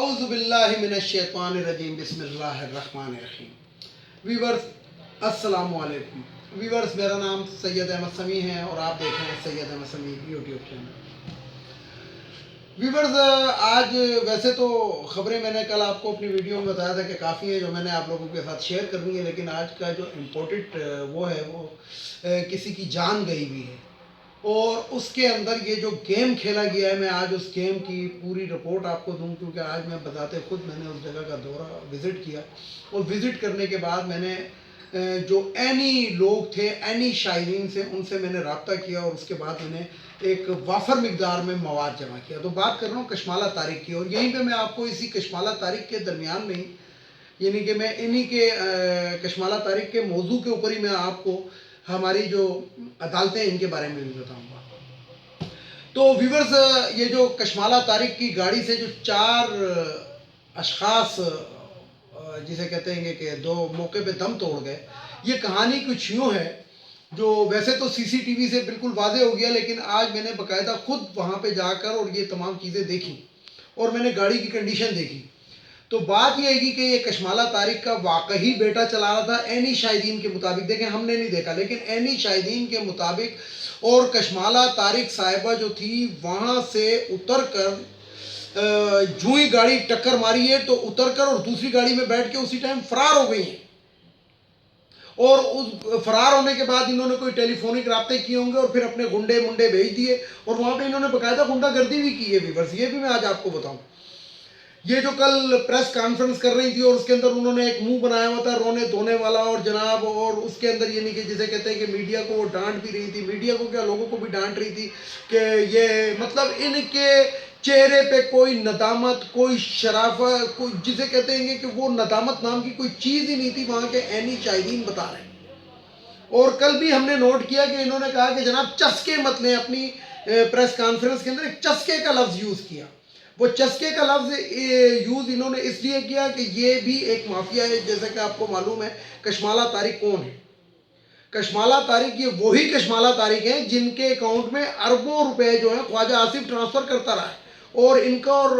اعوذ باللہ من الشیطان الرجیم بسم اللہ الرحمن الرحیم. ویورز السلام علیکم. ویورز میرا نام سید احمد سمیع ہے اور آپ دیکھ رہے ہیں سید احمد سمیع یوٹیوب چینل. ویورز آج ویسے تو خبریں میں نے کل آپ کو اپنی ویڈیو میں بتایا تھا کہ کافی ہیں جو میں نے آپ لوگوں کے ساتھ شیئر کرنی ہے، لیکن آج کا جو امپورٹنٹ وہ ہے وہ کسی کی جان گئی ہوئی ہے، اور اس کے اندر یہ جو گیم کھیلا گیا ہے، میں آج اس گیم کی پوری رپورٹ آپ کو دوں، کیونکہ آج میں بذات خود میں نے اس جگہ کا دورہ وزٹ کیا، اور وزٹ کرنے کے بعد میں نے جو اینی لوگ تھے، اینی شائرین سے، ان سے میں نے رابطہ کیا، اور اس کے بعد میں نے ایک وافر مقدار میں مواد جمع کیا. تو بات کر رہا ہوں کشمالہ طارق کی، اور یہیں پہ میں آپ کو اسی کشمالہ طارق کے درمیان میں ہی، یعنی کہ میں انہی کے کشمالہ طارق کے موضوع کے اوپر ہی میں آپ کو ہماری جو عدالتیں ان کے بارے میں بھی بتاؤں گا. تو ویورز یہ جو کشمالہ طارق کی گاڑی سے جو 4 اشخاص جسے کہتے ہیں کہ دو موقع پہ دم توڑ گئے، یہ کہانی کچھ یوں ہے جو ویسے تو سی سی ٹی وی سے بالکل واضح ہو گیا، لیکن آج میں نے باقاعدہ خود وہاں پہ جا کر اور یہ تمام چیزیں دیکھی، اور میں نے گاڑی کی کنڈیشن دیکھی. تو بات یہ ہے کہ یہ کشمالہ طارق کا واقعی بیٹا چلا رہا تھا اینی شاہدین کے مطابق. دیکھیں ہم نے نہیں دیکھا، لیکن اینی شاہدین کے مطابق، اور کشمالہ طارق صاحبہ جو تھی وہاں سے اتر کر جو ہی گاڑی ٹکر ماری ہے تو اتر کر اور دوسری گاڑی میں بیٹھ کے اسی ٹائم فرار ہو گئی ہیں. اور اس فرار ہونے کے بعد انہوں نے کوئی ٹیلی فونک رابطے کیے ہوں گے، اور پھر اپنے گنڈے منڈے بھیج دیے، اور وہاں پہ انہوں نے باقاعدہ غنڈہ گردی بھی کی ہے. ویورز یہ بھی میں آج آپ کو بتاؤں. یہ جو کل پریس کانفرنس کر رہی تھی، اور اس کے اندر انہوں نے ایک منہ بنایا ہوا تھا رونے دھونے والا، اور جناب اور اس کے اندر یعنی کہ جسے کہتے ہیں کہ میڈیا کو وہ ڈانٹ بھی رہی تھی، میڈیا کو کیا لوگوں کو بھی ڈانٹ رہی تھی کہ یہ مطلب ان کے چہرے پہ کوئی ندامت، کوئی شرافت، کوئی جسے کہتے ہیں کہ وہ ندامت نام کی کوئی چیز ہی نہیں تھی. وہاں کے اینی شاہدین بتا رہے ہیں. اور کل بھی ہم نے نوٹ کیا کہ انہوں نے کہا کہ جناب چسکے مت لیں. اپنی پریس کانفرنس کے اندر ایک چسکے کا لفظ یوز کیا. وہ چسکے کا لفظ یوز انہوں نے اس لیے کیا کہ یہ بھی ایک مافیا ہے. جیسا کہ آپ کو معلوم ہے کشمالہ طارق کون ہے. کشمالہ طارق یہ وہی کشمالہ طارق ہیں جن کے اکاؤنٹ میں اربوں روپے جو ہیں خواجہ آصف ٹرانسفر کرتا رہا ہے، اور ان کا اور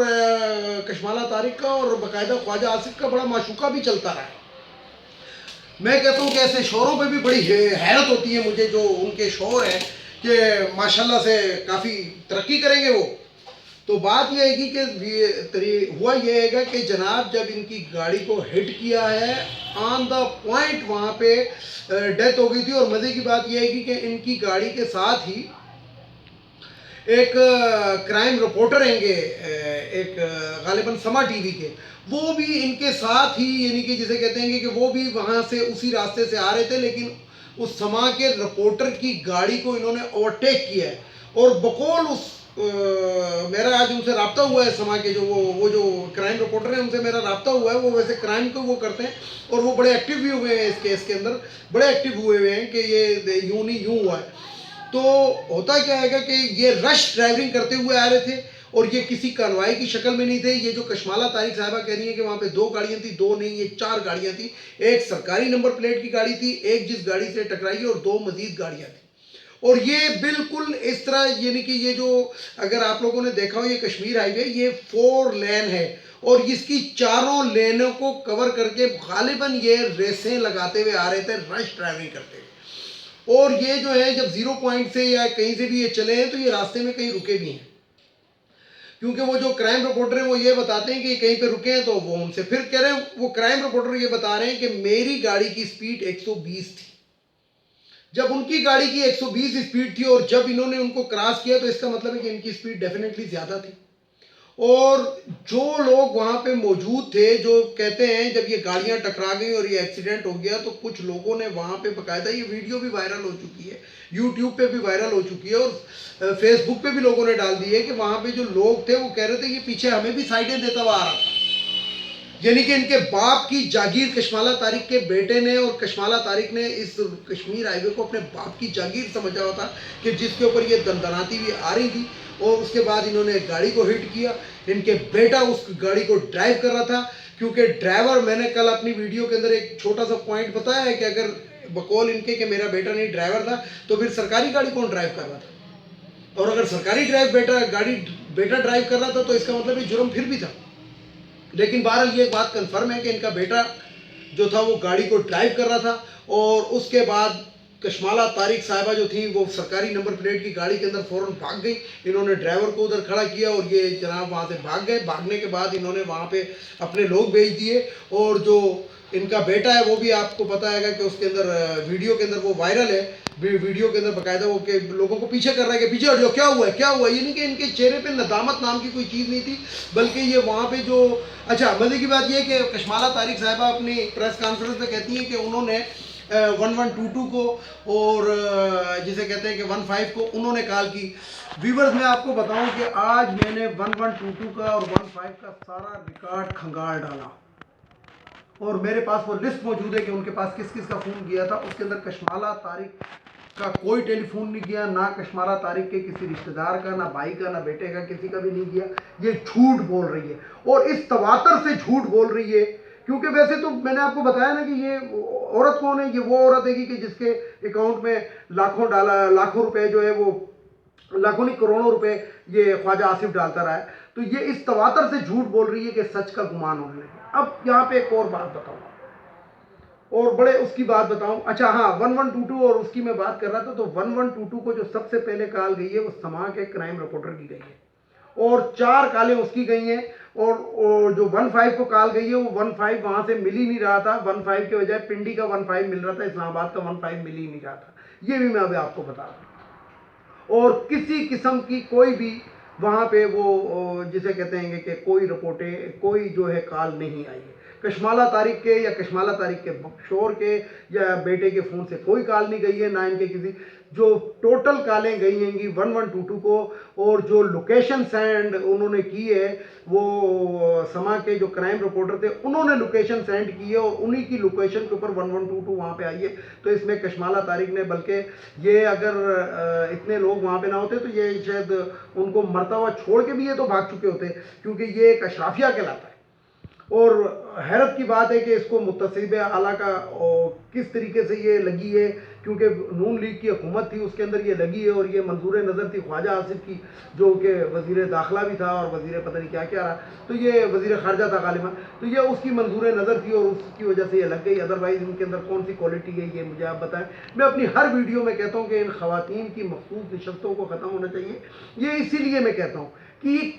کشمالہ طارق کا اور باقاعدہ خواجہ آصف کا بڑا معشوقہ بھی چلتا رہا ہے. میں کہتا ہوں کہ ایسے شوہروں پہ بھی بڑی حیرت ہوتی ہے مجھے، جو ان کے شوہر ہیں کہ ماشاءاللہ سے کافی ترقی کریں گے وہ. تو بات یہ ہے کہ ہوا یہ ہے کہ جناب جب ان کی گاڑی کو ہٹ کیا ہے آن دا پوائنٹ وہاں پہ ڈیتھ ہو گئی تھی. اور مزے کی بات یہ ہے کہ ان کی گاڑی کے ساتھ ہی ایک کرائم رپورٹر ہیں گے، ایک غالباً سما ٹی وی کے، وہ بھی ان کے ساتھ ہی یعنی کہ جسے کہتے ہیں کہ وہ بھی وہاں سے اسی راستے سے آ رہے تھے، لیکن اس سما کے رپورٹر کی گاڑی کو انہوں نے اوورٹیک کیا ہے. اور بقول اس میرا آج ان سے رابطہ ہوا ہے، سما کے جو وہ جو کرائم رپورٹر ہیں ان سے میرا رابطہ ہوا ہے. وہ ویسے کرائم کو وہ کرتے ہیں، اور وہ بڑے ایکٹیو بھی ہوئے ہیں اس کیس کے اندر، بڑے ایکٹیو ہوئے ہیں کہ یہ یوں نہیں یوں ہوا ہے. تو ہوتا کیا ہے کہ یہ رش ڈرائیونگ کرتے ہوئے آ رہے تھے، اور یہ کسی کانوائی کی شکل میں نہیں تھے. یہ جو کشمالہ طارق صاحبہ کہہ رہی ہیں کہ وہاں پہ 2 گاڑیاں تھیں، 2 نہیں یہ 4 گاڑیاں تھیں. ایک سرکاری نمبر پلیٹ کی گاڑی تھی، ایک جس گاڑی سے ٹکرائی، اور 2 مزید گاڑیاں تھیں. اور یہ بالکل اس طرح یعنی کہ یہ جو اگر آپ لوگوں نے دیکھا ہو یہ کشمیر ہائی وے یہ 4 لین ہے، اور اس کی 4 لینوں کو کور کر کے غالباً یہ ریسیں لگاتے ہوئے آ رہے تھے، رش ڈرائیونگ کرتے ہوئے. اور یہ جو ہے جب 0 پوائنٹ سے یا کہیں سے بھی یہ چلے ہیں تو یہ راستے میں کہیں رکے بھی ہیں، کیونکہ وہ جو کرائم رپورٹر ہیں وہ یہ بتاتے ہیں کہ کہیں پہ رکے ہیں. تو وہ ان سے پھر کہہ رہے ہیں، وہ کرائم رپورٹر یہ بتا رہے ہیں کہ میری گاڑی کی سپیڈ 120 تھی، جب ان کی گاڑی کی 120 سپیڈ تھی، اور جب انہوں نے ان کو کراس کیا تو اس کا مطلب ہے کہ ان کی سپیڈ ڈیفینیٹلی زیادہ تھی. اور جو لوگ وہاں پہ موجود تھے جو کہتے ہیں جب یہ گاڑیاں ٹکرا گئی اور یہ ایکسیڈنٹ ہو گیا، تو کچھ لوگوں نے وہاں پہ باقاعدہ یہ ویڈیو بھی وائرل ہو چکی ہے، یوٹیوب پہ بھی وائرل ہو چکی ہے، اور فیس بک پہ بھی لوگوں نے ڈال دی ہے کہ وہاں پہ جو لوگ تھے وہ کہہ رہے تھے کہ پیچھے ہمیں بھی سائڈیں دیتا ہوا آ رہا تھا. یعنی کہ ان کے باپ کی جاگیر کشمالہ طارق کے بیٹے نے، اور کشمالہ طارق نے اس کشمیر ہائی وے کو اپنے باپ کی جاگیر سمجھا ہوتا کہ جس کے اوپر یہ دندناتی بھی آ رہی تھی. اور اس کے بعد انہوں نے گاڑی کو ہٹ کیا. ان کے بیٹا اس گاڑی کو ڈرائیو کر رہا تھا، کیونکہ ڈرائیور، میں نے کل اپنی ویڈیو کے اندر ایک چھوٹا سا پوائنٹ بتایا ہے کہ اگر بقول ان کے کہ میرا بیٹا نہیں ڈرائیور تھا تو پھر سرکاری گاڑی کون ڈرائیو کر رہا تھا؟ اور اگر سرکاری گاڑی بیٹا ڈرائیو کر رہا تھا تو اس کا مطلب یہ جرم پھر بھی تھا. لیکن بہرحال یہ بات کنفرم ہے کہ ان کا بیٹا جو تھا وہ گاڑی کو ڈرائیو کر رہا تھا، اور اس کے بعد کشمالہ طارق صاحبہ جو تھیں وہ سرکاری نمبر پلیٹ کی گاڑی کے اندر فوراً بھاگ گئی. انہوں نے ڈرائیور کو ادھر کھڑا کیا اور یہ جناب وہاں سے بھاگ گئے. بھاگنے کے بعد انہوں نے وہاں پہ اپنے لوگ بھیج دیے، اور جو ان کا بیٹا ہے وہ بھی آپ کو پتہ ہے گا کہ اس کے اندر ویڈیو کے اندر وہ وائرل ہے، ویڈیو کے اندر باقاعدہ وہ کہ لوگوں کو پیچھے کر رہا ہے کہ پیچھے ہٹ جاؤ، کیا ہوا ہے کیا ہوا ہے. یہ نہیں کہ ان کے چہرے پہ ندامت نام کی کوئی چیز نہیں تھی، بلکہ یہ وہاں پہ جو اچھا مزے کی بات یہ ہے کہ کشمالہ طارق صاحبہ اپنی پریس کانفرنس میں کہتی ہیں کہ انہوں نے 1122 کو اور جسے کہتے ہیں کہ 15 کو انہوں نے کال کی. ویورز میں آپ کو بتاؤں کہ آج میں نے 1122 کا اور 15 کا سارا ریکارڈ کھنگال ڈالا، اور میرے پاس وہ لسٹ موجود ہے کہ ان کے پاس کس کس کا فون گیا تھا. اس کے اندر کشمالہ طارق کا کوئی ٹیلی فون نہیں گیا، نہ کشمالہ طارق کے کسی رشتہ دار کا، نہ بھائی کا، نہ بیٹے کا، کسی کا بھی نہیں گیا. یہ جھوٹ بول رہی ہے، اور اس تواتر سے جھوٹ بول رہی ہے. کیونکہ ویسے تو میں نے آپ کو بتایا نا کہ یہ عورت کون ہے. یہ وہ عورت ہے کہ جس کے اکاؤنٹ میں لاکھوں روپے جو ہے وہ لاکھوں نہیں کروڑوں روپے یہ خواجہ آصف ڈالتا رہا ہے. تو یہ اس تواتر سے جھوٹ بول رہی ہے کہ سچ کا گمان ہونے لگے. اب یہاں پہ ایک اور بات بتاؤں، اور بڑے اس کی بات بتاؤں. اچھا ہاں 1122 اور اس کی میں بات کر رہا تھا، تو 1122 کو جو سب سے پہلے کال گئی ہے وہ سما کے کرائم رپورٹر کی گئی ہے، اور 4 کالیں اس کی گئی ہیں. اور جو 15 کو کال گئی ہے وہ 15 وہاں سے مل ہی نہیں رہا تھا. 15 کے بجائے پنڈی کا 15 مل رہا تھا، اسلام آباد کا 15 مل ہی نہیں رہا تھا. یہ بھی میں ابھی آپ کو بتا دوں. اور کسی قسم کی کوئی بھی وہاں پہ وہ جسے کہتے ہیں کہ کوئی رپورٹیں، کوئی جو ہے کال نہیں آئی ہے. کشمالہ طارق کے یا کشمالہ طارق کے شوہر کے یا بیٹے کے فون سے کوئی کال نہیں گئی ہے، نہ ان کے کسی. جو ٹوٹل کالیں گئی ہیں گی 1122 کو، اور جو لوکیشن سینڈ انہوں نے کی ہے وہ سما کے جو کرائم رپورٹر تھے انہوں نے لوکیشن سینڈ کی ہے، اور انہی کی لوکیشن کے اوپر 1122 وہاں پہ آئی ہے. تو اس میں کشمالہ طارق نے، بلکہ یہ اگر اتنے لوگ وہاں پہ نہ ہوتے تو یہ شاید ان کو مرتا ہوا چھوڑ کے بھی یہ تو بھاگ چکے ہوتے، کیونکہ یہ ایک اشرافیہ کہلاتا ہے. اور حیرت کی بات ہے کہ اس کو متصب اعلیٰ کا کس طریقے سے یہ لگی ہے، کیونکہ نون لیگ کی حکومت تھی اس کے اندر یہ لگی ہے، اور یہ منظور نظر تھی خواجہ آصف کی جو کہ وزیر داخلہ بھی تھا اور وزیر پتہ نہیں کیا کیا رہا، تو یہ وزیر خارجہ تھا غالباً. تو یہ اس کی منظور نظر تھی اور اس کی وجہ سے یہ لگ گئی. ادروائز ان کے اندر کون سی کوالٹی ہے یہ مجھے آپ بتائیں. میں اپنی ہر ویڈیو میں کہتا ہوں کہ ان خواتین کی مخصوص نشستوں کو ختم ہونا چاہیے. یہ اسی لیے میں کہتا ہوں کہ یہ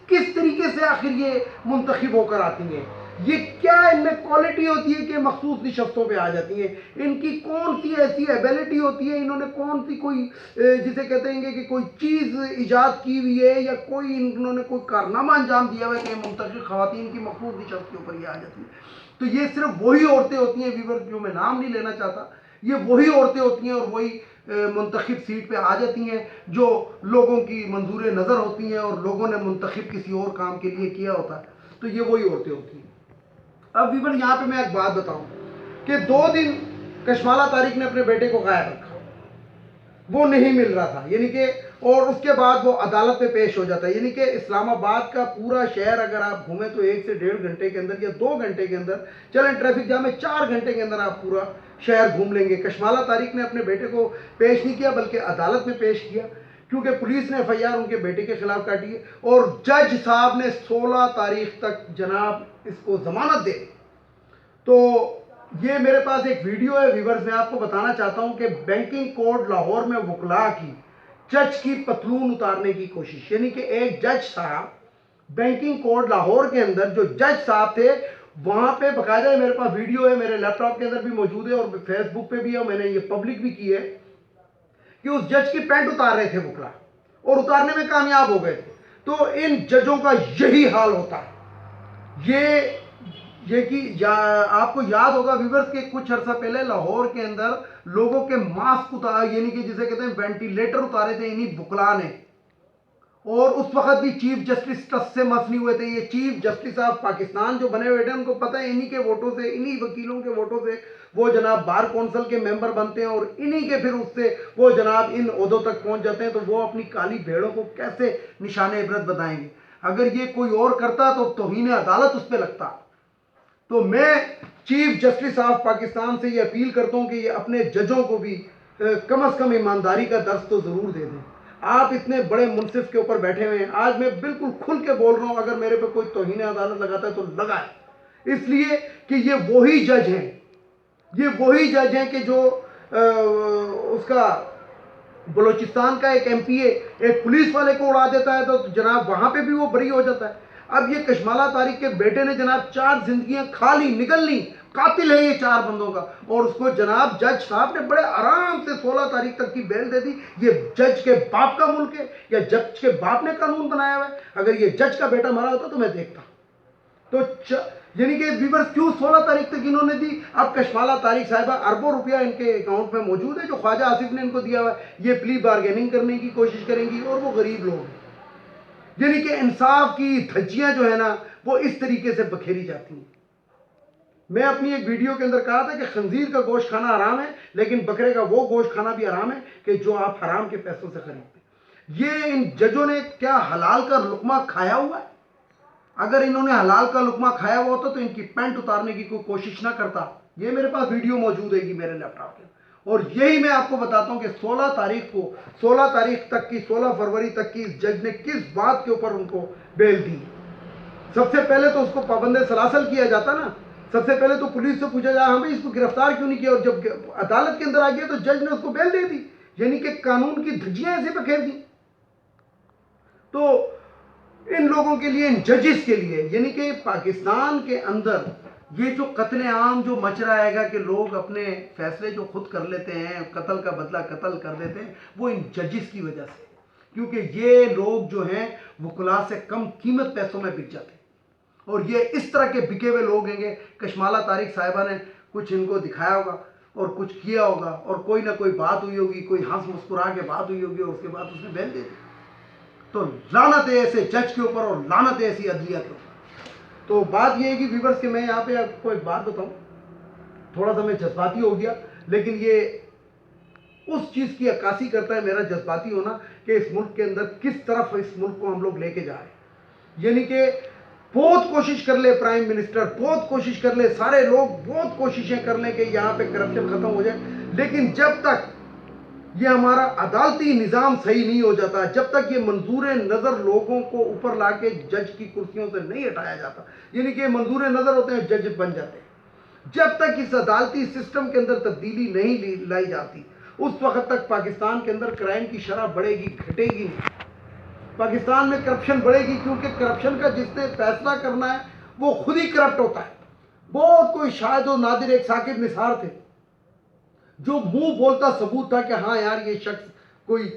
کس طریقے سے آخر یہ منتخب ہو کر آتی ہیں. یہ کیا ان میں کوالٹی ہوتی ہے کہ مخصوص نشستوں پہ آ جاتی ہیں؟ ان کی کون سی ایسی ایبیلٹی ہوتی ہے؟ انہوں نے کون سی کوئی جسے کہتے ہیں کہ کوئی چیز ایجاد کی ہوئی ہے، یا کوئی انہوں نے کوئی کارنامہ انجام دیا ہوا ہے کہ منتخب خواتین کی مخصوص نشست کے اوپر یہ آ جاتی ہیں؟ تو یہ صرف وہی عورتیں ہوتی ہیں ویور، جو میں نام نہیں لینا چاہتا. یہ وہی عورتیں ہوتی ہیں اور وہی منتخب سیٹ پہ آ جاتی ہیں جو لوگوں کی منظور نظر ہوتی ہیں اور لوگوں نے منتخب کسی اور کام کے لیے کیا ہوتا ہے. تو یہ وہی عورتیں ہوتی ہیں. اب ویور یہاں پہ میں ایک بات بتاؤں کہ 2 دن کشمالہ طارق نے اپنے بیٹے کو غائب رکھا، وہ نہیں مل رہا تھا، یعنی کہ اور اس کے بعد وہ عدالت میں پیش ہو جاتا ہے. یعنی کہ اسلام آباد کا پورا شہر اگر آپ گھومیں تو 1 سے 1.5 گھنٹے کے اندر یا 2 گھنٹے کے اندر، چلیں ٹریفک جام میں 4 گھنٹے کے اندر آپ پورا شہر گھوم لیں گے. کشمالہ طارق نے اپنے بیٹے کو پیش نہیں کیا بلکہ عدالت میں پیش کیا، کیونکہ پولیس نے FIR ان کے بیٹے کے خلاف کاٹی ہے، اور جج صاحب نے 16 تاریخ تک جناب اس کو ضمانت دے. تو یہ میرے پاس ایک ویڈیو ہے ویورز، میں آپ کو بتانا چاہتا ہوں کہ بینکنگ کوڈ لاہور میں وکلاء کی جج کی پتلون اتارنے کی کوشش. یعنی کہ ایک جج صاحب بینکنگ کوڈ لاہور کے اندر، جو جج صاحب تھے وہاں پہ باقاعدہ میرے پاس ویڈیو ہے، میرے لیپ ٹاپ کے اندر بھی موجود ہے اور فیس بک پہ بھی ہے، اور میں نے یہ پبلک بھی کی ہے کہ اس جج کی پینٹ اتار رہے تھے وکلاء، اور اتارنے میں کامیاب ہو گئے تھے. تو ان ججوں کا یہی حال ہوتا ہے. یہ کہ آپ کو یاد ہوگا ویورز کے کچھ عرصہ پہلے لاہور کے اندر لوگوں کے ماسک یعنی کہ جسے کہتے ہیں وینٹیلیٹر اتارے تھے انہی وکلاء نے، اور اس وقت بھی چیف جسٹس ٹس سے مس نہیں ہوئے تھے. یہ چیف جسٹس آف پاکستان جو بنے ہوئے تھے ان کو پتہ ہے انہی کے ووٹوں سے، انہی وکیلوں کے ووٹوں سے وہ جناب بار کونسل کے ممبر بنتے ہیں، اور انہی کے پھر اس سے وہ جناب ان عہدوں تک پہنچ جاتے ہیں. تو وہ اپنی کالی بھیڑوں کو کیسے نشان عبرت بتائیں گے؟ اگر یہ کوئی اور کرتا تو توہین عدالت اس پہ لگتا. تو میں چیف جسٹس آف پاکستان سے یہ اپیل کرتا ہوں کہ یہ اپنے ججوں کو بھی کم از کم ایمانداری کا درس تو ضرور دے دیں. آپ اتنے بڑے منصف کے اوپر بیٹھے ہوئے ہیں. آج میں بالکل کھل کے بول رہا ہوں, اگر میرے پہ کوئی توہین عدالت لگاتا ہے تو لگائے, اس لیے کہ یہ وہی جج ہیں, یہ وہی جج ہیں کہ جو اس کا بلوچستان کا ایک MP ایک پولیس والے کو اڑا دیتا ہے تو جناب وہاں پہ بھی وہ بری ہو جاتا ہے. اب یہ کشمالہ طارق کے بیٹے نے جناب 4 زندگیاں کھا لی, نگل لی, قاتل ہے یہ 4 بندوں کا, اور اس کو جناب جج صاحب نے بڑے آرام سے 16 تاریخ تک کی بیل دے دی. یہ جج کے باپ کا ملک ہے یا جج کے باپ نے قانون بنایا ہوا ہے؟ اگر یہ جج کا بیٹا مرا ہوتا تو میں دیکھتا. تو یعنی کہ ویورز کیوں 16 تاریخ تک انہوں نے دی؟ اب کشمالہ طارق صاحبہ اربوں روپیہ ان کے اکاؤنٹ میں موجود ہے جو خواجہ آصف نے ان کو دیا ہوا ہے. یہ پلی بارگیننگ کرنے کی کوشش کریں گی, اور وہ غریب لوگ ہیں. یعنی کہ انصاف کی دھجیاں جو ہے نا وہ اس طریقے سے بکھیری جاتی ہیں. میں اپنی ایک ویڈیو کے اندر کہا تھا کہ خنزیر کا گوشت کھانا حرام ہے, لیکن بکرے کا وہ گوشت کھانا بھی حرام ہے کہ جو آپ حرام کے پیسوں سے خریدتے ہیں. یہ ان ججوں نے کیا حلال کا لقمہ کھایا ہوا ہے؟ اگر انہوں نے حلال کا لقمہ کھایا ہوا ہوتا تو ان کی پینٹ اتارنے کی کوئی کوشش نہ کرتا. یہ میرے پاس ویڈیو موجود ہے میرے لیپ ٹاپ کے, اور یہی میں آپ کو بتاتا ہوں کہ 16 تاریخ کو 16 تاریخ تک کی 16 فروری تک کی اس جج نے کس بات کے اوپر ان کو بیل دی. سب سے پہلے تو اس کو پابند سلاسل کیا جاتا نا, سب سے پہلے تو پولیس سے پوچھا جائے ہمیں اس کو گرفتار کیوں نہیں کیا, اور جب عدالت کے اندر آ گیا تو جج نے اس کو بیل دے دی. یعنی کہ قانون کی دھجیاں ایسے بکھیر دی. تو ان لوگوں کے لیے, ان ججز کے لیے, یعنی کہ پاکستان کے اندر یہ جو قتل عام جو مچ رہا ہے گا کہ لوگ اپنے فیصلے جو خود کر لیتے ہیں, قتل کا بدلہ قتل کر دیتے ہیں, وہ ان ججز کی وجہ سے, کیونکہ یہ لوگ جو ہیں وکلا سے کم قیمت پیسوں میں بک جاتے ہیں. اور یہ اس طرح کے بکے ہوئے لوگ ہیں کہ کشمالہ طارق صاحبہ نے کچھ ان کو دکھایا ہوگا اور کچھ کیا ہوگا, اور کوئی نہ کوئی بات ہوئی ہوگی, کوئی ہنس مسکرا کے بات ہوئی ہوگی, اور اس کے بعد اس نے بیل دے دی. تو لعنت ہے ایسے جج کے اوپر, اور لعنت ہے ایسی عدلیہ کے اوپر. تو بات یہ ہے کہ ویورز کہ میں یہاں پہ آپ کو ایک بات بتاؤں, تھوڑا سا میں جذباتی ہو گیا, لیکن یہ اس چیز کی عکاسی کرتا ہے میرا جذباتی ہونا کہ اس ملک کے اندر کس طرف اس ملک کو ہم لوگ لے کے جا رہے ہیں. یعنی کہ بہت کوشش کر لے پرائم منسٹر, بہت کوشش کر لے سارے لوگ, بہت کوششیں کر لیں کہ یہاں پہ کرپشن ختم ہو جائے, لیکن جب تک یہ ہمارا عدالتی نظام صحیح نہیں ہو جاتا, جب تک یہ منظور نظر لوگوں کو اوپر لا کے جج کی کرسیوں سے نہیں ہٹایا جاتا, یعنی کہ منظور نظر ہوتے ہیں جج بن جاتے ہیں, جب تک اس عدالتی سسٹم کے اندر تبدیلی نہیں لائی جاتی, اس وقت تک پاکستان کے اندر کرائم کی شرح بڑھے گی, گھٹے گی نہیں. پاکستان میں کرپشن بڑھے گی, کیونکہ کرپشن کا جس نے فیصلہ کرنا ہے وہ خود ہی کرپٹ ہوتا ہے. بہت کوئی شاہد و نادر ایک ثاقب نثار تھے جو منہ بولتا ثبوت تھا کہ ہاں یار یہ شخص کوئی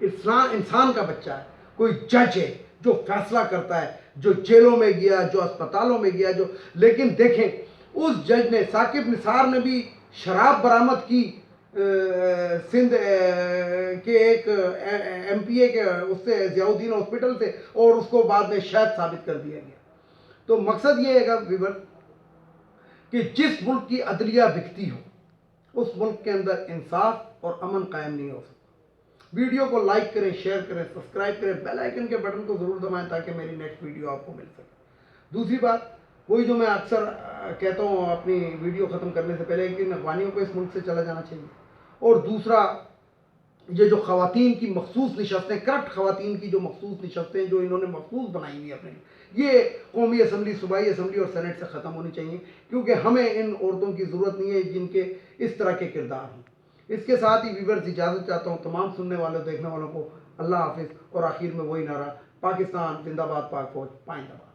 انسان کا بچہ ہے, کوئی جج ہے جو فیصلہ کرتا ہے, جو جیلوں میں گیا, جو اسپتالوں میں گیا, جو. لیکن دیکھیں اس جج نے, ثاقب نثار نے بھی شراب برآمد کی سندھ کے ایک MP کے اس سے ضیاء الدین ہاسپٹل سے, اور اس کو بعد میں شہد ثابت کر دیا گیا. تو مقصد یہ ہے گا ویور کہ جس ملک کی عدلیہ بکتی ہو اس ملک کے اندر انصاف اور امن قائم نہیں ہو سکتا. ویڈیو کو لائک کریں, شیئر کریں, سبسکرائب کریں, بیل آئیکن کے بٹن کو ضرور دبائیں تاکہ میری نیکسٹ ویڈیو آپ کو مل سکے. دوسری بات وہی جو میں اکثر کہتا ہوں اپنی ویڈیو ختم کرنے سے پہلے کہ افغانیوں کو اس ملک سے چلا جانا چاہیے. اور دوسرا یہ جو خواتین کی مخصوص نشستیں, کرپٹ خواتین کی جو مخصوص نشستیں جو انہوں نے مخصوص بنائی ہوئی اپنے, یہ قومی اسمبلی, صوبائی اسمبلی اور سینٹ سے ختم ہونی چاہیے, کیونکہ ہمیں ان عورتوں کی ضرورت نہیں ہے جن کے اس طرح کے کردار ہوں. اس کے ساتھ ہی ویورز اجازت چاہتا ہوں تمام سننے والوں دیکھنے والوں کو. اللہ حافظ. اور آخر میں وہی نعرہ, پاکستان زندہ باد, پاک فوج پائندہ باد.